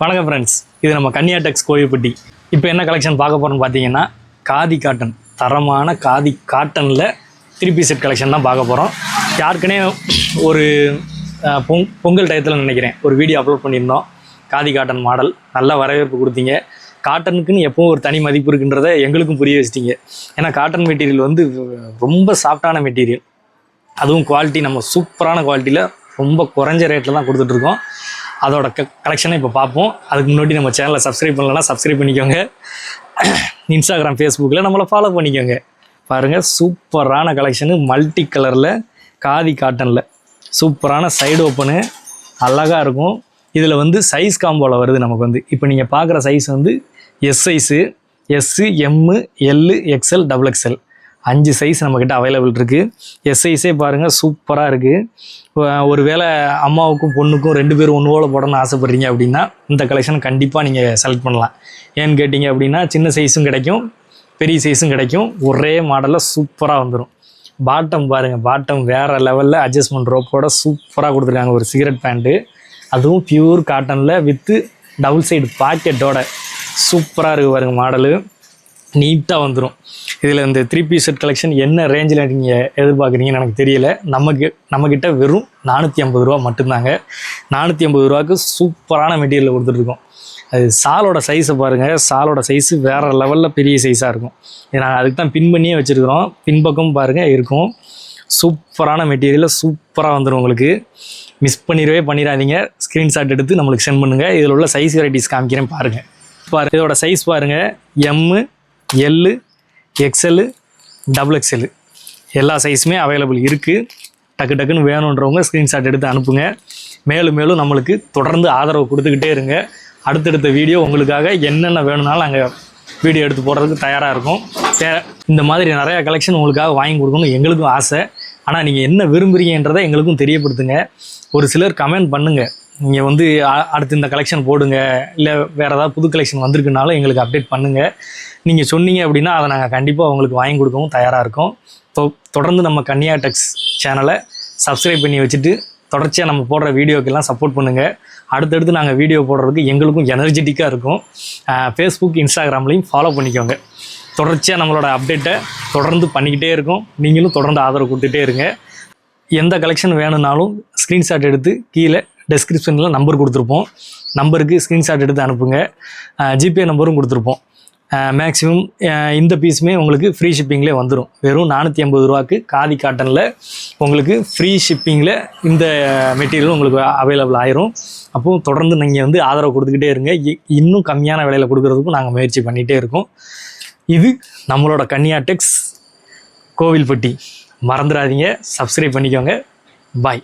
வணக்கம் ஃப்ரெண்ட்ஸ், இது நம்ம கன்னியா டெக்ஸ் கோவில்பட்டி. இப்போ என்ன கலெக்ஷன் பார்க்க போகிறோம்னு பார்த்தீங்கன்னா, காதி காட்டன், தரமான காதி காட்டனில் 3 செட் கலெக்ஷன் தான் பார்க்க போகிறோம். யாருக்குனே ஒரு பொங்கல் டயத்தில் நினைக்கிறேன் ஒரு வீடியோ அப்லோட் பண்ணியிருந்தோம். காதி காட்டன் மாடல் நல்ல வரவேற்பு கொடுத்தீங்க. காட்டனுக்குன்னு எப்போவும் ஒரு தனி மதிப்பு இருக்குன்றதை எங்களுக்கும் புரிய வச்சிட்டிங்க. ஏன்னா காட்டன் மெட்டீரியல் வந்து ரொம்ப சாஃப்டான மெட்டீரியல், அதுவும் குவாலிட்டி நம்ம சூப்பரான குவாலிட்டியில் ரொம்ப குறைஞ்ச ரேட்டில் தான் கொடுத்துட்ருக்கோம். அதோட கலெக்ஷனை இப்போ பார்ப்போம். அதுக்கு முன்னாடி நம்ம சேனலை சப்ஸ்கிரைப் பண்ணலன்னா சப்ஸ்கிரைப் பண்ணிக்கோங்க. இன்ஸ்டாகிராம், ஃபேஸ்புக்கில் நம்மளை ஃபாலோ பண்ணிக்கோங்க. பாருங்கள், சூப்பரான கலெக்ஷனு, மல்டி கலரில் காதி காட்டனில் சூப்பரான சைடு ஓப்பனு அழகாக இருக்கும். இதில் வந்து சைஸ் காம்போவில் வருது நமக்கு வந்து. இப்போ நீங்கள் பார்க்குற சைஸ் வந்து எஸ் சைஸு, எஸ்ஸு, எம்மு, எல்லு, எக்ஸ்எல், XXL 5 சைஸ் நம்மக்கிட்ட அவைலபிள் இருக்குது. எஸ் சைஸே பாருங்கள் சூப்பராக இருக்குது. ஒரு வேளை அம்மாவுக்கும் பொண்ணுக்கும் 2 பேரும் ஒன்று போல் போடணும்னு ஆசைப்பட்றீங்க அப்படின்னா இந்த கலெக்ஷன் கண்டிப்பாக நீங்கள் செலக்ட் பண்ணலாம். ஏன்னு கேட்டிங்க அப்படின்னா சின்ன சைஸும் கிடைக்கும், பெரிய சைஸும் கிடைக்கும். ஒரே மாடலில் சூப்பராக வந்துடும். பாட்டம் பாருங்கள், பாட்டம் வேறு லெவலில் அட்ஜஸ்ட்மெண்ட் ரோப்போட சூப்பராக கொடுத்துருக்காங்க. ஒரு சிகரெட் பேண்ட்டு, அதுவும் பியூர் காட்டனில் வித்து டபுள் சைடு பாக்கெட்டோட சூப்பராக இருக்குது பாருங்கள். மாடலு நீட்டாக வந்துடும். இதில் இந்த 3 செட் கலெக்ஷன் என்ன ரேஞ்சில் நீங்கள் எதிர்பார்க்குறீங்கன்னு எனக்கு தெரியல. நம்மக்கிட்ட வெறும் 450 ரூபா மட்டும்தாங்க. 450 ரூபாய்க்கு சூப்பரான மெட்டீரியல் கொடுத்துட்ருக்கோம். அது சாலோட சைஸை பாருங்கள், சாலோட சைஸு வேறு லெவலில் பெரிய சைஸாக இருக்கும். இது நாங்கள் அதுக்கு தான் பின் பண்ணியே வச்சுருக்குறோம். பின்பக்கம் பாருங்கள் இருக்கும். சூப்பரான மெட்டீரியலில் சூப்பராக வந்துடும் உங்களுக்கு. மிஸ் பண்ணிடாதீங்க. ஸ்க்ரீன்ஷாட் எடுத்து நம்மளுக்கு சென்ட் பண்ணுங்கள். இதில் உள்ள சைஸ் வெரைட்டிஸ் காமிக்கிறேன் பாருங்கள். இதோட சைஸ் பாருங்கள், எம்மு, எல்லு, XL, XXL எல்லா சைஸுமே அவைலபிள் இருக்குது. டக்குன்னு வேணுன்றவங்க ஸ்க்ரீன்ஷாட் எடுத்து அனுப்புங்க. மேலும் நம்மளுக்கு தொடர்ந்து ஆதரவு கொடுத்துக்கிட்டே இருங்க. அடுத்தடுத்த வீடியோ உங்களுக்காக என்னென்ன வேணும்னாலும் நாங்கள் வீடியோ எடுத்து போடுறதுக்கு தயாராக இருக்கும். இந்த மாதிரி நிறையா கலெக்ஷன் உங்களுக்காக வாங்கி கொடுக்கணும் எங்களுக்கும் ஆசை. ஆனால் நீங்கள் என்ன விரும்புகிறீங்கன்றதை எங்களுக்கும் தெரியப்படுத்துங்க. ஒரு சிலர் கமெண்ட் பண்ணுங்கள், நீங்கள் வந்து அடுத்து இந்த கலெக்ஷன் போடுங்க, இல்லை வேறு ஏதாவது புது கலெக்ஷன் வந்திருக்குனாலும் எங்களுக்கு அப்டேட் பண்ணுங்கள். நீங்கள் சொன்னீங்க அப்படின்னா அதை நாங்கள் கண்டிப்பாக உங்களுக்கு வாங்கி கொடுக்கவும் தயாராக இருக்கோம். தொடர்ந்து நம்ம கன்னியா டெக்ஸ் சேனலை சப்ஸ்கிரைப் பண்ணி வச்சுட்டு தொடர்ச்சியாக நம்ம போடுற வீடியோக்கெல்லாம் சப்போர்ட் பண்ணுங்கள். அடுத்தடுத்து நாங்கள் வீடியோ போடுறதுக்கு எங்களுக்கும் எனர்ஜெட்டிக்காக இருக்கும். ஃபேஸ்புக், இன்ஸ்டாகிராம்லேயும் ஃபாலோ பண்ணிக்கோங்க. தொடர்ச்சியாக நம்மளோட அப்டேட்டை தொடர்ந்து பண்ணிக்கிட்டே இருக்கோம். நீங்களும் தொடர்ந்து ஆதரவு கொடுத்துட்டே இருங்க. எந்த கலெக்ஷன் வேணும்னாலும் ஸ்க்ரீன்ஷாட் எடுத்து கீழே டெஸ்கிரிப்ஷனில் நம்பர் கொடுத்துருப்போம். நம்பருக்கு ஸ்க்ரீன்ஷாட் எடுத்து அனுப்புங்க. ஜிபே நம்பரும் கொடுத்துருப்போம். மேக்ஸிமம் இந்த பீஸுமே உங்களுக்கு ஃப்ரீ ஷிப்பிங்லேயே வந்துடும். வெறும் 450 ரூபாய்க்கு காதி காட்டனில் உங்களுக்கு ஃப்ரீ ஷிப்பிங்கில் இந்த மெட்டீரியல் உங்களுக்கு அவைலபிள் ஆயிரும். அப்போது தொடர்ந்து நீங்கள் வந்து ஆதரவு கொடுத்துக்கிட்டே இருங்க. இன்னும் கம்மியான விலையில் கொடுக்குறதுக்கும் நாங்கள் முயற்சி பண்ணிகிட்டே இருக்கோம். இது நம்மளோட கன்னியா டெக்ஸ் கோவில்பட்டி. மறந்துடாதீங்க, சப்ஸ்கிரைப் பண்ணிக்கோங்க. பாய்.